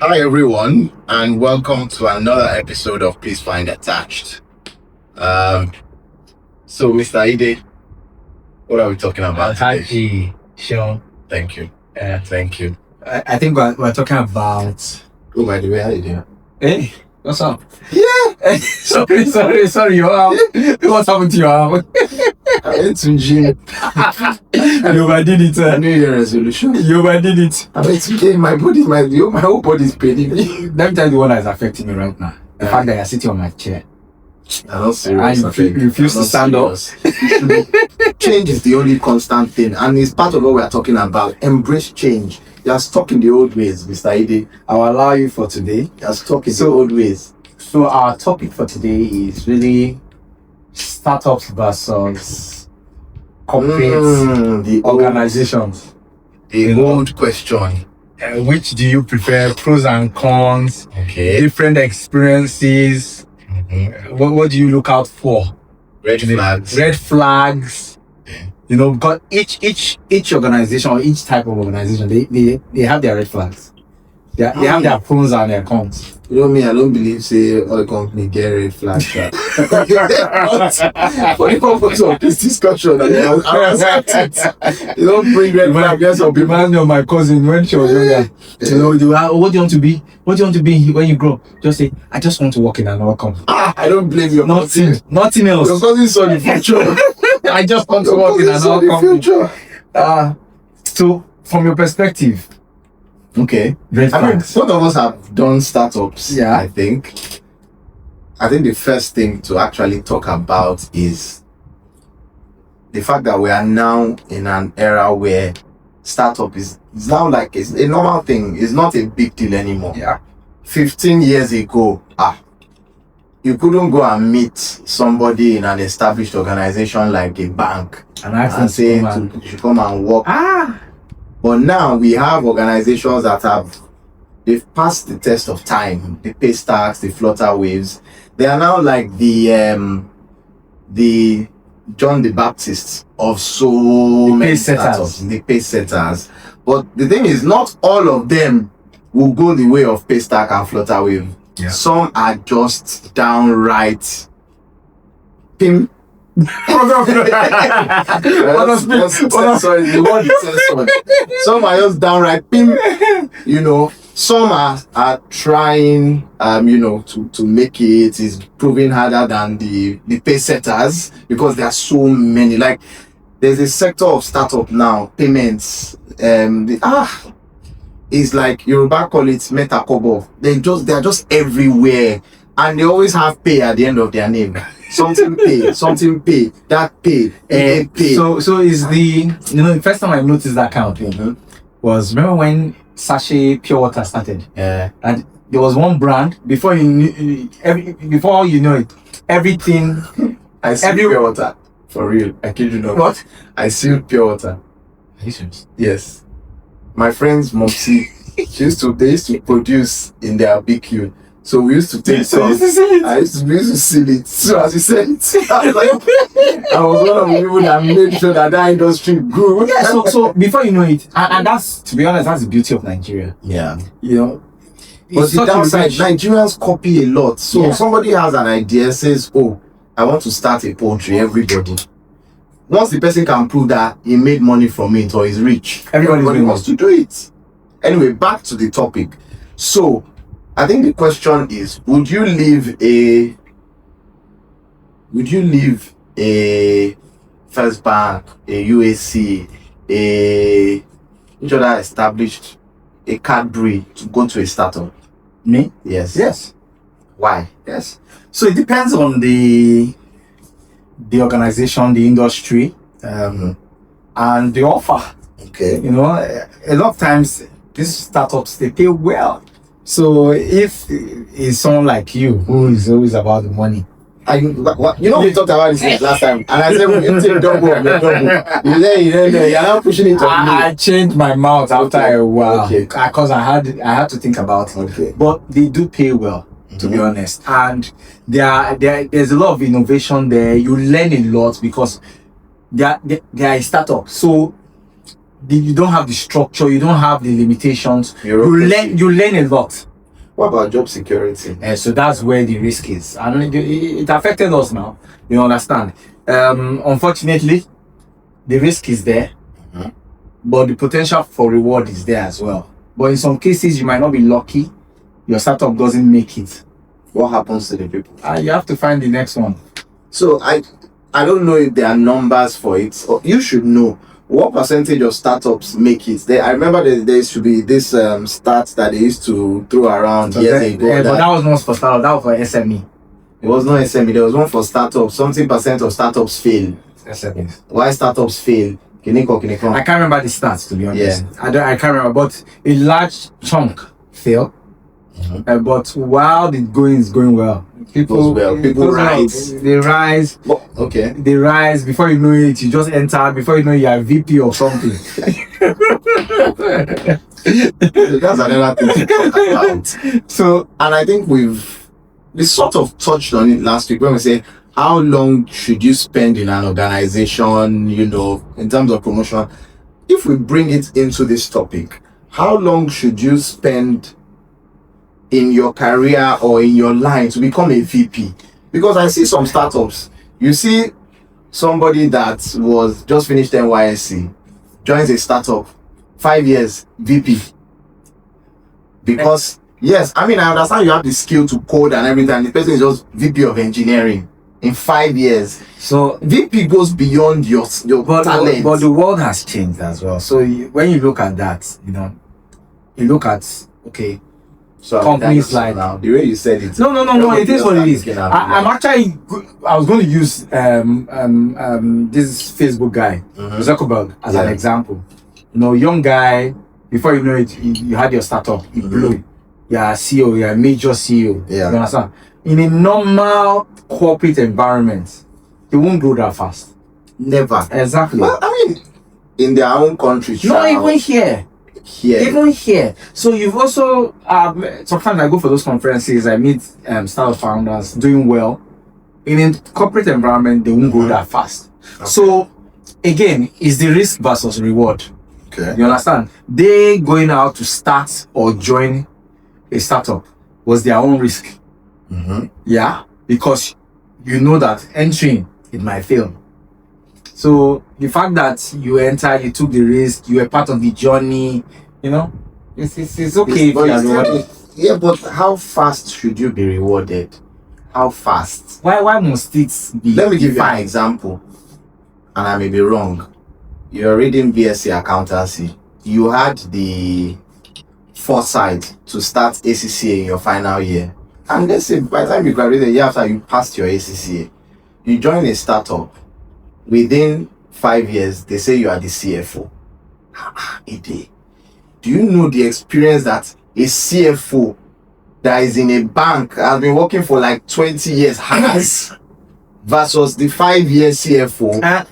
Hi everyone, and welcome to another episode of Please Find Attached. So Mr. Ide, what are we talking about today? Hi, Sean. Thank you. Thank you. I think we're talking about. Oh, by the way, how you doing? Hey, what's up? Yeah. Sorry, your arm. What's happened to your arm? I went to gym. You overdid it. I knew your resolution. You overdid it. I went to gym. My whole body is paining me. Let me tell you the one that is affecting me right now. The fact that you're sitting on my chair. I'm not serious. And you refuse to stand up. Change is the only constant thing, and it's part of what we are talking about. Embrace change. You are stuck in the old ways, Mr. Ide. I will allow you for today. You are stuck in the old ways. So our topic for today is really startups versus corporate the organizations. The old question. Which do you prefer? Pros and cons. Okay. Different experiences. What do you look out for? Red flags. Red flags. You know, because each organization or each type of organization, they have their red flags. They have their pros and their cons. You know me, I don't believe say all company get red flags. For the purpose of this discussion, I accept it. You don't bring red flags. Remind me of my cousin when she was younger. You know, what do you want to be? What do you want to be when you grow? Just say, I just want to work in another company. I don't blame you. Nothing else. Your cousin saw the future. I just want to work in another company. So, from your perspective, okay. Red flags. Both of us have done startups. Yeah. I think the first thing to actually talk about is the fact that we are now in an era where startup is now like it's a normal thing. It's not a big deal anymore. Yeah. 15 years ago, you couldn't go and meet somebody in an established organization like a bank and say you should come and work. But now we have organizations that they've passed the test of time. The Paystacks, the Flutterwaves. They are now like the John the Baptist of so many startups, the pace setters. But the thing is, not all of them will go the way of Paystack and Flutterwave. Yeah. Some are just downright pimp. Some are just downright pimp. You know, some are trying to make it is proving harder than the pay setters because there are so many. Like there's a sector of startup now, payments. It's like Yoruba call it metakobo. They are just everywhere, and they always have pay at the end of their name. Something pay, that pay, pay. So is the first time I noticed that kind of thing was remember when sachet pure water started. Yeah. And there was one brand before you know it, everything. I see pure water for real. I kid you not. What? I see pure water. Are you serious? Yes. My friend's Mopsy, they used to produce in their BQ. So we used to take some. We used to seal it. So as you said it, I was one of the people that made sure that industry grew. Yeah, so before you know it, and that's, to be honest, that's the beauty of Nigeria. Yeah. You know, but the downside, Nigerians copy a lot. So somebody has an idea, says, oh, I want to start a poultry, everybody. Once the person can prove that he made money from it or is rich, everybody wants to do it. Anyway, back to the topic. So, I think the question is, would you leave a First Bank, a UAC, which other established, a Cadbury to go to a startup? Me? Yes. Why? Yes. So it depends on the organization, the industry, and the offer. Okay. You know, a lot of times these startups, they pay well. So if it's someone like you who is always about the money, we talked about this last time, and I said we take double. You're not pushing it on me. I changed my mouth after a while because I had to think about it. Okay. But they do pay well, to be honest, and there's a lot of innovation there. You learn a lot because they are a startup. So you don't have the structure, you don't have the limitations. You learn a lot. What about job security? So that's where the risk is, and it affected us now. You understand? Unfortunately, the risk is there, but the potential for reward is there as well. But in some cases, you might not be lucky. Your startup doesn't make it. What happens to the people? You have to find the next one. So I don't know if there are numbers for it. Or you should know what percentage of startups make it. I remember there used to be this stats that they used to throw around years ago. But that was not for startup. That was for SME. It was not SME. There was one for startups. Something percent of startups fail. SMEs. Why startups fail? I can't remember the stats, to be honest. Yeah. I can't remember, but a large chunk fail. But while the going is going well, people rise. They rise. Well, okay. They rise. Before you know it, you just enter. Before you know it, you're a VP or something. That's another thing to talk about. So, and I think we sort of touched on it last week when we say, how long should you spend in an organization, in terms of promotion? If we bring it into this topic, how long should you spend in your career or in your line to become a VP? Because I see some startups, you see somebody that was just finished NYSC, joins a startup, 5 years, VP. Because, yes, I understand you have the skill to code and everything, and the person is just VP of engineering in 5 years. So VP goes beyond your talent. But the world has changed as well. So when you look at that, you look at, okay, so companies like now the way you said it. No. It is what it is. I was going to use this Facebook guy, Zuckerberg, as an example. Young guy. Before you know it, you had your startup. You blew. You're a CEO. You're a major CEO. Yeah. You understand? In a normal corporate environment, they won't grow that fast. Never. Exactly. Well, in their own country. Not even here. Even here. So you've also sometimes I go for those conferences, I meet startup founders doing well. In a corporate environment, they won't grow that fast. Okay. So again, it's the risk versus reward. Okay. You understand? They going out to start or join a startup was their own risk. Yeah, because you know that entering it might fail. So the fact that you entered, you took the risk, you were part of the journey, it's okay if you are rewarded. Yeah, but how fast should you be rewarded? How fast? Why must it be? Let me give you an example, and I may be wrong. You're reading BSc accountancy. You had the foresight to start ACCA in your final year. And let's say by the time you graduated, a year after you passed your ACCA, you join a startup. Within 5 years, they say you are the CFO. Do you know the experience that a CFO that is in a bank has been working for like 20 years has versus the 5-year CFO?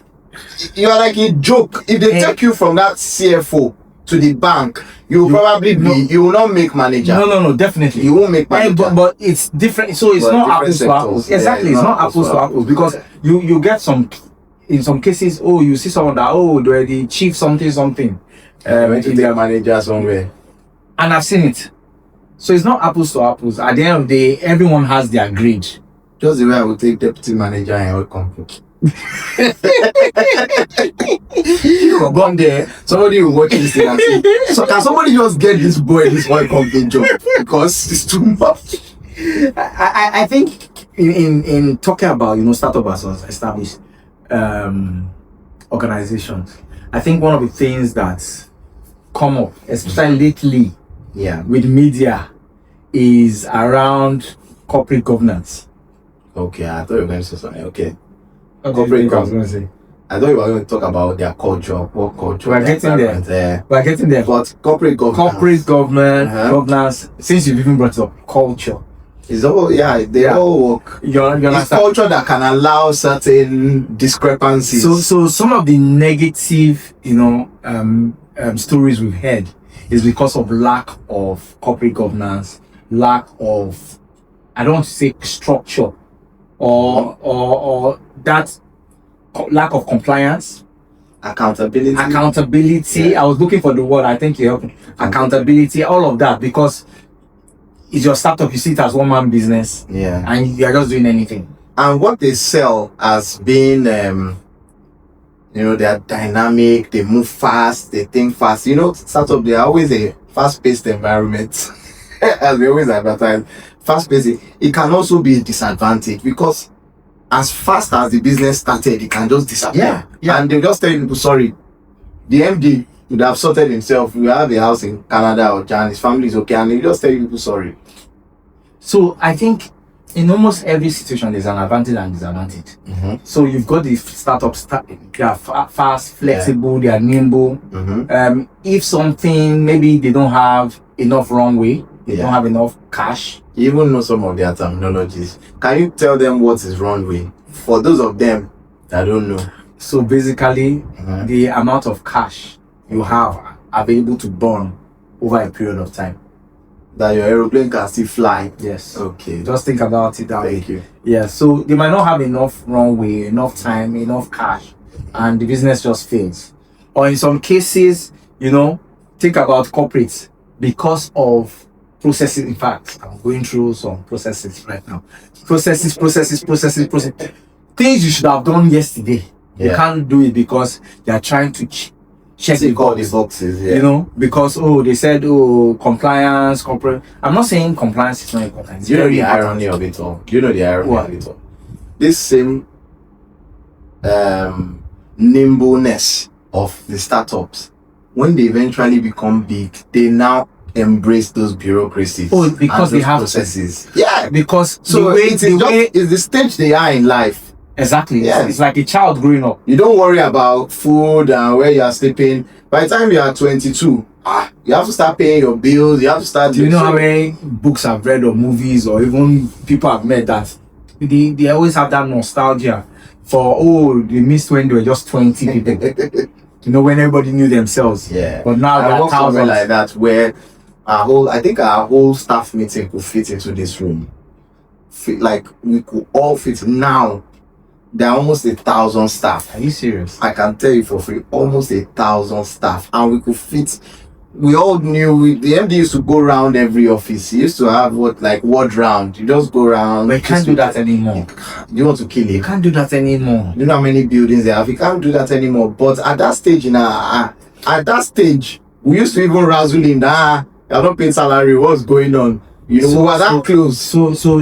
You are like a joke. If they take you from that CFO to the bank, you will not make manager. No, definitely. You won't make manager. But it's different. So it's not apples to apples. Exactly, it's not apples to apples because you get in some cases, you see someone that they're the chief something. Went to their manager somewhere. And I've seen it. So it's not apples to apples. At the end of the day, everyone has their grade. Just the way I would take deputy manager in our company. Gone there, somebody will watch this thing and say, so can somebody just get this boy this oil company job because it's too much. I think in talking about startup versus established organizations, I think one of the things that come up, especially lately, with media, is around corporate governance. Okay, I thought you were going to say something. Okay. Corporate governance. I thought you were going to talk about their culture, work culture. We're getting there. We're getting there. But corporate governance. Corporate governance. Since you've even brought it up, culture. It's all they all work. It's culture that can allow certain discrepancies. So some of the negative, stories we've heard is because of lack of corporate governance, lack of, I don't want to say structure, or that lack of compliance, accountability. I was looking for the word. I think you helped me. Accountability, all of that, because it's your startup, you see it as one-man business. Yeah. And you're just doing anything. And what they sell as being, they're dynamic, they move fast, they think fast. Startup, they're always a fast-paced environment. As we always advertise, fast-paced, it can also be a disadvantage because as fast as the business started, it can just disappear. Yeah. And they'll just tell you, sorry, the MD would have sorted himself. We have a house in Canada or Jan, his family is okay, and they'll just tell you people sorry. So I think in almost every situation, there's an advantage and disadvantage. Mm-hmm. So you've got the startups, they are fast, flexible, they are nimble. Mm-hmm. If something, maybe they don't have enough runway, they don't have enough cash. You even know some of their terminologies. Can you tell them what is runway? For those of them that don't know. So basically, the amount of cash you have available to burn over a period of time. That your aeroplane can still fly. Yes. Okay. Just think about it that way. Thank you. Yeah. So they might not have enough runway, enough time, enough cash, and the business just fails. Or in some cases, think about corporates because of processes. In fact, I'm going through some processes right now. Processes. Things you should have done yesterday. You can't do it because they are trying to check the boxes. Because they said compliance, corporate. I'm not saying compliance is not important. Do you know the irony of it all? This same nimbleness of the startups, when they eventually become big, they now embrace those bureaucracies. Because they have processes. Yeah. Because it's the stage they are in life. Exactly. Yeah. It's like a child growing up. You don't worry about food and where you are sleeping. By the time you are 22, you have to start paying your bills. You have to start. Do you know how many books I've read or movies or even people I've met that they always have that nostalgia for they missed when they were just 20 people. When everybody knew themselves. Yeah. But now I there are work somewhere thousands like that where our whole staff meeting could fit into this room. Like we could all fit now. There are almost 1,000 staff. Are you serious? I can tell you for free, almost 1,000 staff, and we could fit. We all knew the MD used to go around every office. He used to have ward round. You just go around. But you can't do that anymore. You want to kill him? You can't do that anymore. You know how many buildings they have? You can't do that anymore. But at that stage, we used to even razzle him. You're not paying salary. What's going on? We were that close. So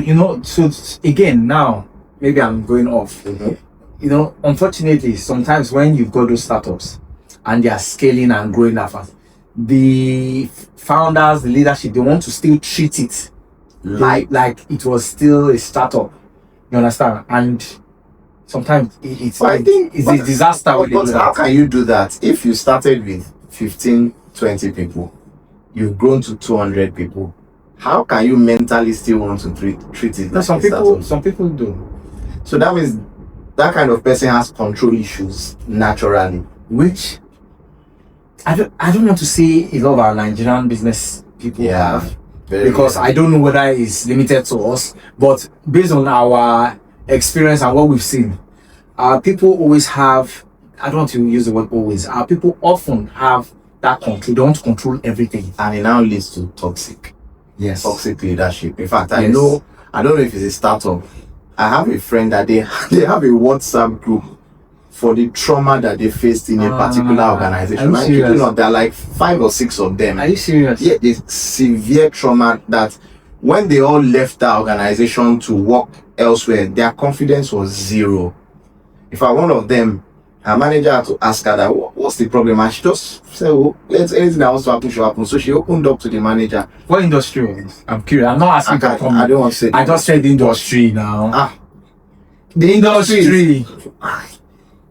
again now. Maybe I'm going off. Mm-hmm. Unfortunately, sometimes when you've got those startups and they are scaling and growing that fast, the founders, the leadership, they want to still treat it like it was still a startup. You understand? And sometimes it's a disaster. But how can you do that if you started with 15, 20 people, you've grown to 200 people? How can you mentally still want to treat it? Some people do. So that means that kind of person has control issues naturally. Which I don't want to say a lot of our Nigerian business people have. Because I don't know whether it's limited to us. But based on our experience and what we've seen, people always have, I don't want to use the word always, people often have that control. They want to control everything. And it now leads to toxic leadership. In fact, I don't know if it's a startup. I have a friend that they have a WhatsApp group for the trauma that they faced in a particular organization. There are like 5 or 6 of them. Are you serious? Yeah, the severe trauma that when they all left the organization to work elsewhere, their confidence was zero. In fact, one of them, her manager had to ask her that what's the problem, and she just said, anything that wants to happen should happen. So she opened up to the manager. What industry? I'm curious. I'm not asking for I don't want to say. I just said the industry now. The industry.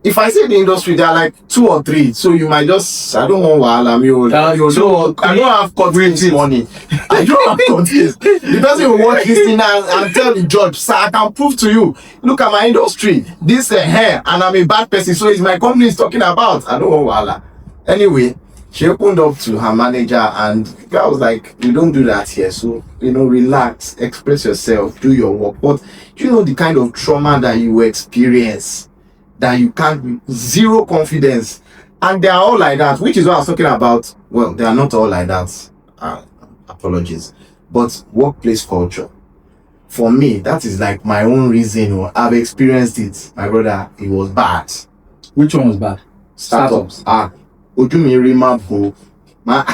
If I say the industry, there are like 2 or 3. So you might just, I don't want wahala. I don't have court money. I don't have court case. The person will watch this thing and tell the judge, sir, I can prove to you. Look at my industry. This hair, and I'm a bad person. So it's my company is talking about. I don't want wahala. Anyway, she opened up to her manager, and the guy was like, "You don't do that here. So relax, express yourself, do your work." But do you know the kind of trauma that you experience? That you can't, zero confidence, and they are all like that, which is what I was talking about. Well, they are not all like that. Apologies, But workplace culture, for me, that is like my own reason. I've experienced it. My brother, it was bad. Which one was bad? Startups. Ojumiri Mapo. My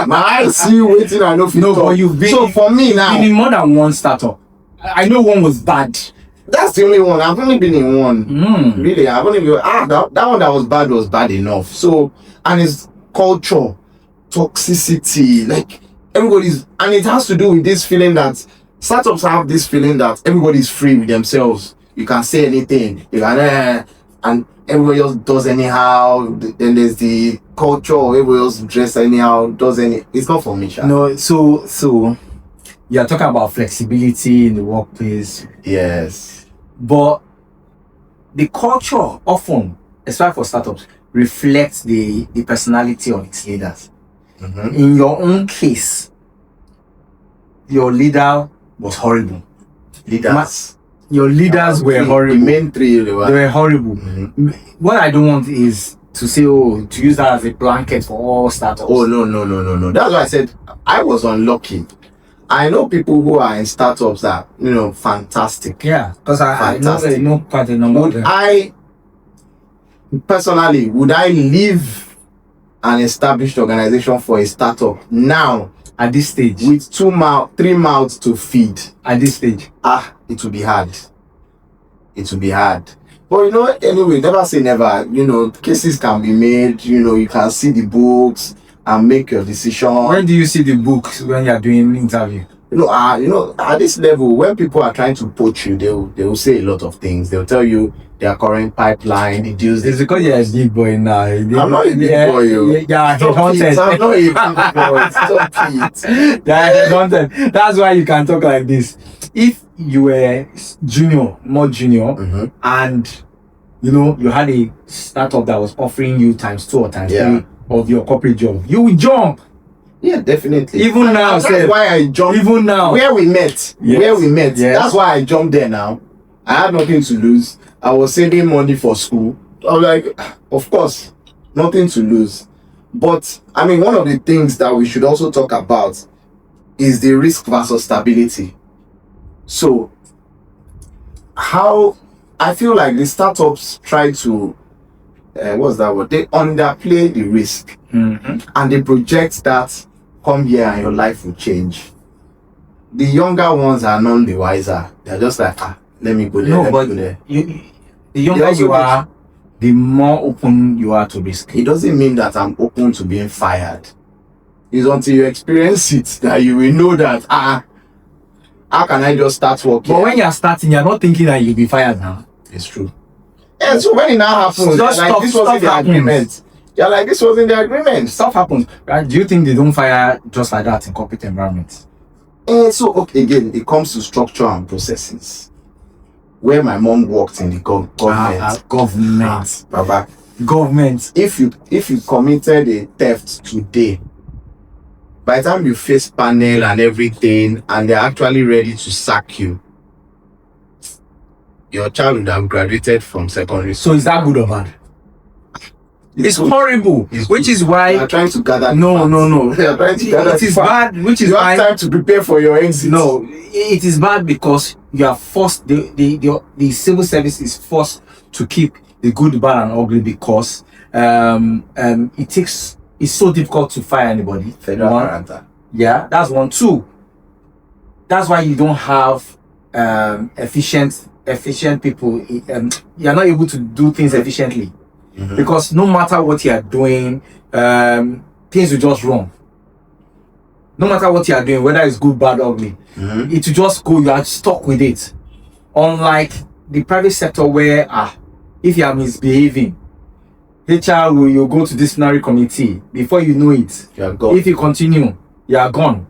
eyes see you waiting. I know. No, but you've been. So for me now, been in more than one startup. I know one was bad. That's the only one. I've only been in one. Really, I've only been. That one that was bad enough. So, and it's culture, toxicity, like everybody's, and it has to do with this feeling that startups have this feeling that everybody's free with themselves. You can say anything. You can, and everybody else does anyhow. Then there's the culture. Everybody else dress anyhow. Does any. It's not for me, Sha. No, so you're talking about flexibility in the workplace. Yes. But the culture often, especially for startups, reflects the personality of its leaders. In your own case, your leader was horrible. Your leaders were horrible. The main three, they were horrible. What I don't want is to say, to use that as a blanket for all startups. Oh, no. That's why I said I was unlucky. I know people who are in startups that, fantastic. Yeah, because I know quite a number of them. Would I leave an established organization for a startup now? At this stage? With 3 mouths to feed. At this stage? It will be hard. But anyway, never say never. Cases can be made, you can see the books and make your decision. When do you see the books when you're doing interview? At this level, when people are trying to poach you, they will say a lot of things. They'll tell you their current pipeline, the deals. It's because you're a big boy now. I'm not a big boy, Yeah, I'm not a big boy. Stop it. Yeah, that's why you can talk like this. If you were more junior, and you had a startup that was offering you times 2 or times 3 of your corporate job, you will jump. Yeah, definitely. Even now, that's why I jumped. Even now, where we met. Yes. That's why I jumped there. Now I had nothing to lose. I was saving money for school. I was like, of course, nothing to lose. But one of the things that we should also talk about is the risk versus stability. So, how I feel like the startups try to what's that word? They underplay the risk, and they project that come here and your life will change. The younger ones are none the wiser. They're just like, let me go there. No, but the younger you are, the more open you are to risk. It doesn't mean that I'm open to being fired. It's until you experience it that you will know that how can I just start working? But when you're starting, you're not thinking that you'll be fired now. It's true. And so when it now happens, this wasn't the agreement. You're like, this wasn't the agreement. Stuff happens. Right? Do you think they don't fire just like that in corporate environments? Again, it comes to structure and processes. Where my mom worked in the government. Government. Baba. Government. If you committed a theft today, by the time you face panel and everything, and they're actually ready to sack you, your child would have graduated from secondary school. So is that good or bad? It's horrible. Which is why you're trying to gather. No. You're trying to gather. It is bad. Which is why you have time to prepare for your exit. No, it is bad because you are forced. The civil service is forced to keep the good, bad, and ugly because it's so difficult to fire anybody. Federal character. Yeah, that's one. 2. That's why you don't have efficient people. You're not able to do things efficiently. Because no matter what you are doing, things will just run. No matter what you are doing, whether it's good, bad, ugly, it will just go. You are stuck with it. Unlike the private sector, where if you are misbehaving, HR will go to disciplinary committee. Before you know it, you are gone. If you continue, you are gone.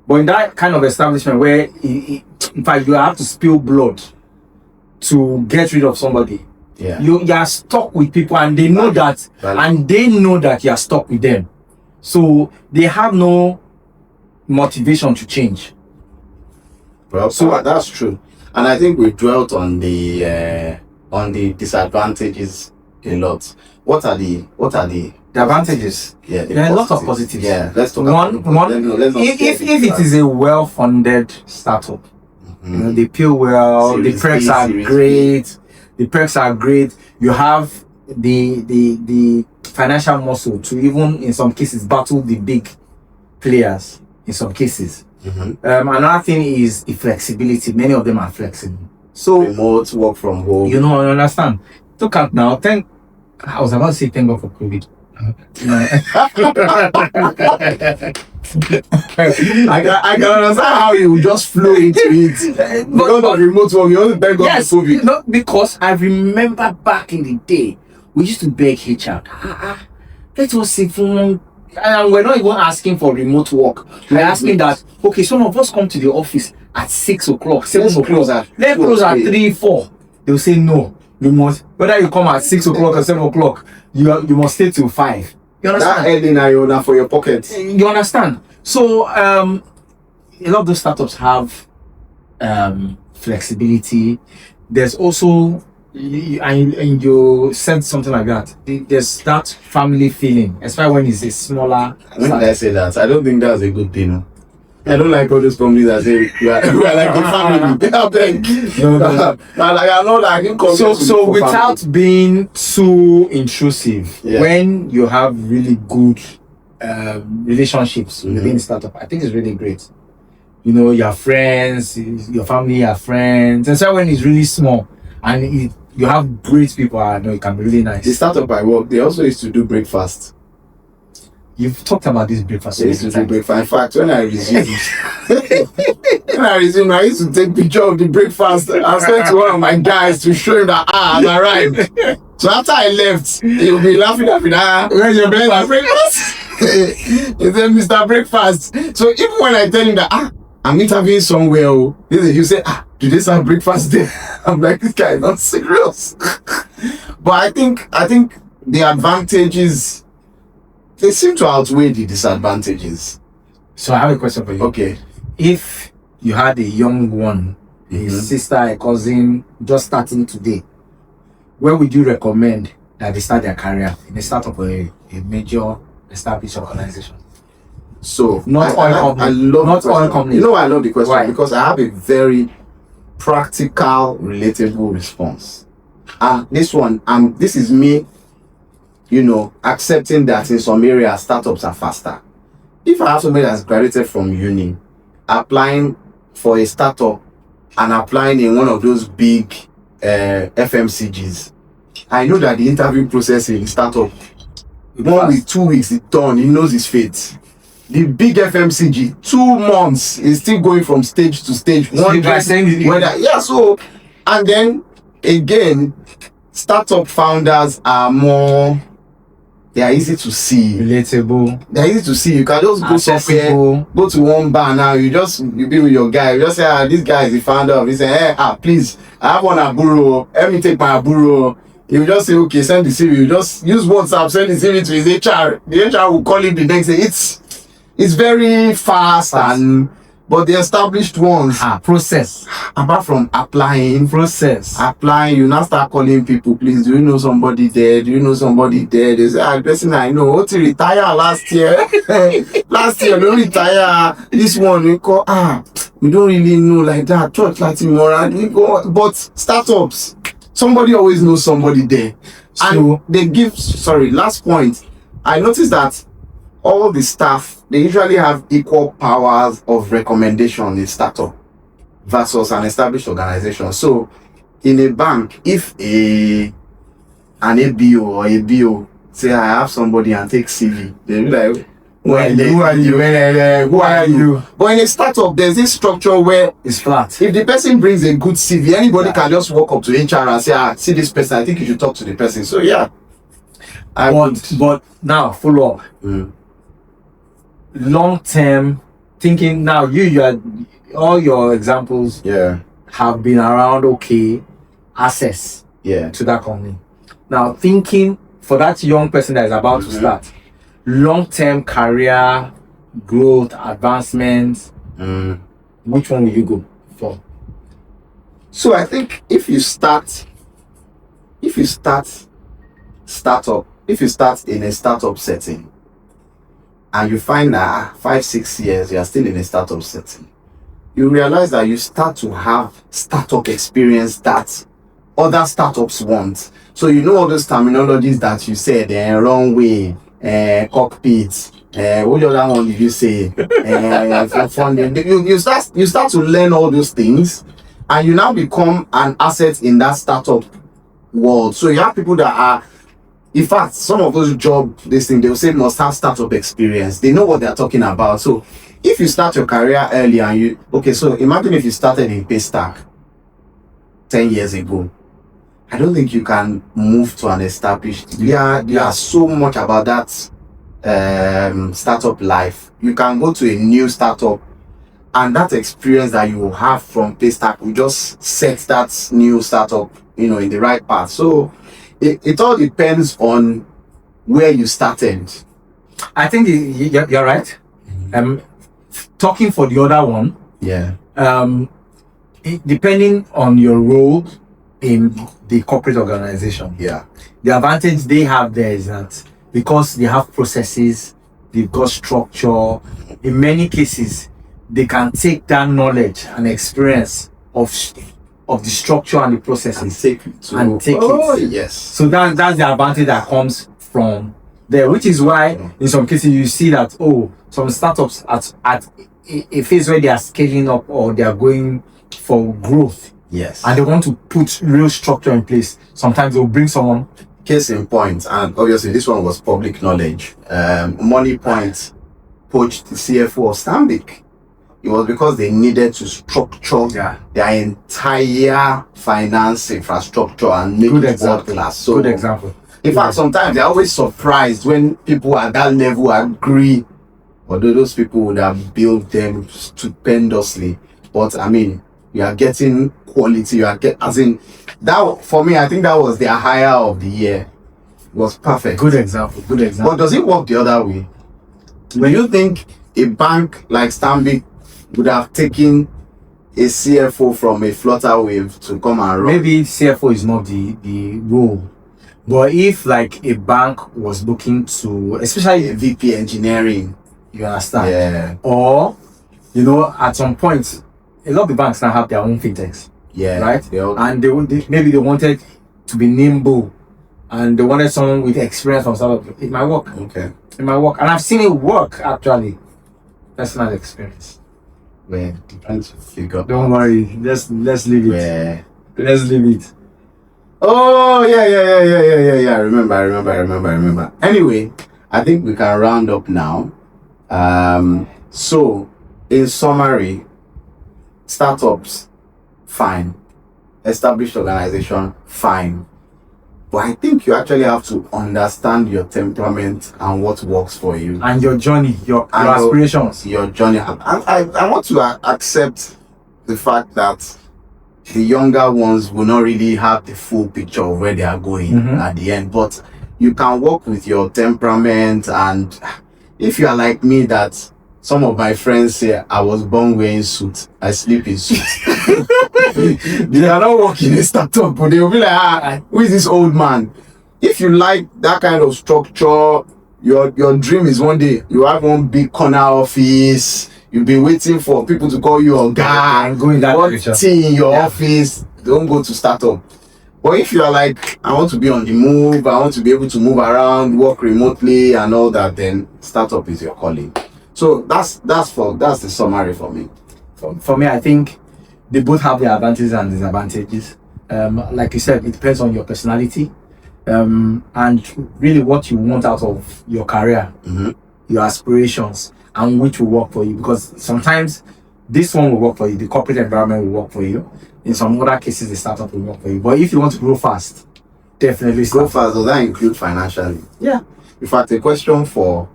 But in that kind of establishment where, in fact, you have to spill blood to get rid of somebody. Yeah. You are stuck with people, and they know that, and they know that you are stuck with them. So they have no motivation to change. Well, so that's true, and I think we dwelt on the disadvantages a lot. What are the The advantages. Yeah, There are a lot of positives. Yeah, let's talk one. If it is a well-funded startup, you know, they pay well. The perks are great. The perks are great. You have the financial muscle to even in some cases battle the big players. In some cases, another thing is the flexibility. Many of them are flexible. So remote work from home. You know, I understand. Look at now. I was about to say thank God for COVID. I can understand how you just flow into it. Because of remote work, you only thank God for COVID. No, because I remember back in the day, we used to beg HR. Let us see phone. And we're not even asking for remote work. We're asking that, okay, some of us come to the office at 6 o'clock, 7 o'clock. Let's close at 3, 4. They'll say no. You must, whether you come at 6 o'clock or 7 o'clock, you must stay till 5. You understand? That early now for your pocket. You understand? So a lot of those startups have flexibility. There's also and you said something like that. There's that family feeling, especially when it's a smaller. When did I say that? I don't think that's a good thing. I don't like all those companies that say we are like a family. So without being too intrusive, when you have really good relationships within the startup, I think it's really great. You know, your friends, your family are friends. And so when it's really small and you have great people, I know it can be really nice. The startup I work, they also used to do breakfast. You've talked about this breakfast. They used to do breakfast. In fact, when I resumed, I used to take picture of the breakfast and send to one of my guys to show him that I've arrived. So after I left, he'll be laughing at me. Where's your breakfast? He said, Mr. Breakfast. So even when I tell him that I'm interviewing somewhere, you say, do they serve breakfast there? I'm like, this guy is not serious. But I think the advantages, they seem to outweigh the disadvantages. So I have a question for you. Okay. If you had a young one, a sister, a cousin, just starting today, where would you recommend that they start their career in a startup or a major established organization? So not oil company. You know why I love the question? Why? Because I have a very practical, relatable response. This is me, accepting that in some areas startups are faster. If I have somebody that's graduated from uni, applying for a startup and applying in one of those big FMCGs, I know that the interview process in startup, 1 week, 2 weeks, it's done. He knows his fate. The big FMCG, 2 months is still going from stage to stage. And then again, startup founders are more. They are easy to see. Relatable. They are easy to see. You can just go somewhere, go to one bar now. You be with your guy. You just say, this guy is the founder of this. Say, please, I have one Aburo. Let me take my Aburo. You just say, okay, send the CV. You just use WhatsApp, send the CV to his HR. The HR will call him the next day. It's very fast. But the established ones process. Apart from applying, you now start calling people. Please, do you know somebody there? They say, the person I know, Oti retire last year. Last year, no retire. This one we call we don't really know like that. Church Latin moral. We go, but startups, somebody always knows somebody there. And they give. Last point. I noticed that all the staff, they usually have equal powers of recommendation in startup versus an established organization. So in a bank, if an ABO or a BO say I have somebody and take CV, they'll be like, who are you? But in a startup, there's this structure where it's flat. If the person brings a good CV, anybody can just walk up to HR and say, see this person, I think you should talk to the person. So yeah. But now follow up. Long term thinking, now you are all your examples have been around access to that company. Now thinking for that young person that is about to start, long-term career growth, advancement, which one will you go for? So I think if you start startup, if you start in a startup setting and you find that 5-6 years you are still in a startup setting, you realize that you start to have startup experience that other startups want. So you know all those terminologies that you said, runway, cockpit, what the other one did you say? Funding. You start to learn all those things, and you now become an asset in that startup world. So you have people that are, in fact, some of those this thing, they will say must have startup experience. They know what they're talking about. So if you start your career early and so imagine if you started in Paystack 10 years ago. I don't think you can move to an established. They are so much about that startup life. You can go to a new startup, and that experience that you will have from Paystack will just set that new startup, in the right path. So it all depends on where you started. I think you're right. Talking for the other one. Yeah. Depending on your role in the corporate organization. Yeah. The advantage they have there is that because they have processes, they've got structure, in many cases, they can take that knowledge and experience of the structure and the processes and take it. Yes. So that's the advantage that comes from there, which is why in some cases you see that, some startups at a phase where they are scaling up or they are going for growth. Yes. And they want to put real structure in place. Sometimes they'll bring someone. Case in point, and obviously this one was public knowledge. Money Point poached the CFO of Stanbic. It was because they needed to structure their entire finance infrastructure and make it world class. So, good example. In fact, sometimes they're always surprised when people at that level agree, although those people would have built them stupendously. But I mean, you are getting quality. That for me, I think that was their hire of the year. It was perfect. Good example. But does it work the other way? Do you think a bank like Stanbic would have taken a CFO from a flutter wave to come and run? Maybe CFO is not the role. But if like a bank was looking to, especially a VP engineering, you understand? Yeah. Or, at some point, a lot of the banks now have their own fintechs. Yeah. Right? And maybe they wanted to be nimble and they wanted someone with experience from startup. It might work. Okay. It might work. And I've seen it work actually. Personal experience. Well, trying to figure. Don't worry. Let's leave it. Yeah. Let's leave it. Oh yeah. I remember. Anyway, I think we can round up now. So in summary, startups, fine. Established organization, fine. But I think you actually have to understand your temperament and what works for you. And your journey, your aspirations. Your journey. I want to accept the fact that the younger ones will not really have the full picture of where they are going at the end. But you can work with your temperament, and if you are like me, that some of my friends say I was born wearing suits, I sleep in suits. They are not working in a startup, but they will be like, who is this old man? If you like that kind of structure, your dream is one day you have one big corner office. You've been waiting for people to call you a guy and go in that direction. In your office. Don't go to startup. But if you are like, I want to be on the move, I want to be able to move around, work remotely and all that, then startup is your calling. So that's the summary for me. For me, I think they both have their advantages and disadvantages. Like you said, it depends on your personality, and really what you want out of your career, your aspirations, and which will work for you. Because sometimes this one will work for you, the corporate environment will work for you. In some other cases, the startup will work for you. But if you want to grow fast, definitely go fast. Does that include financially? Yeah. In fact, a question for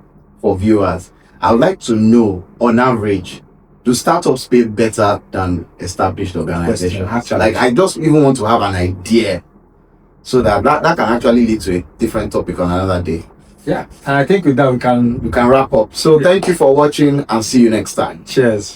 viewers. I would like to know, on average, do startups pay better than established organizations? Like, I just even want to have an idea, so that can actually lead to a different topic on another day. Yeah, and I think with that we can wrap up. So thank you for watching, and see you next time. Cheers.